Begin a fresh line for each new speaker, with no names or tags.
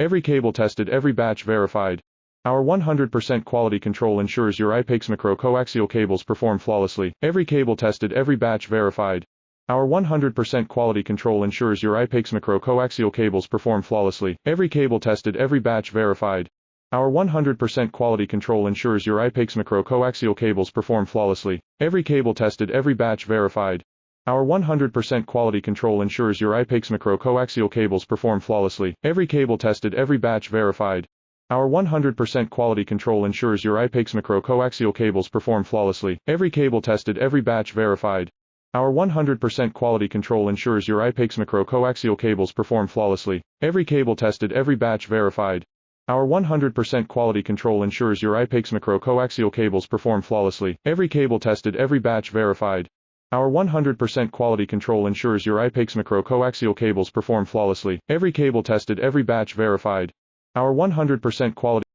Every cable tested, every batch verified. Our 100% quality control ensures your IPAX micro coaxial cables perform flawlessly. Every cable tested, every batch verified. Our 100% quality control ensures your IPAX micro coaxial cables perform flawlessly. Every cable tested, every batch verified. Our 100% quality control ensures your IPAX micro coaxial cables perform flawlessly. Every cable tested, every batch verified. Our 100% quality control ensures your IPAX micro coaxial cables perform flawlessly. Every cable tested, every batch verified. Our 100% quality control ensures your IPAX micro coaxial cables perform flawlessly. Every cable tested, every batch verified. Our 100% quality control ensures your IPAX micro coaxial cables perform flawlessly. Every cable tested, every batch verified. Our 100% quality control ensures your IPAX micro coaxial cables perform flawlessly. Every cable tested, every batch verified. Our 100% quality control ensures your IPAX micro coaxial cables perform flawlessly. Every cable tested, every batch verified. Our 100% quality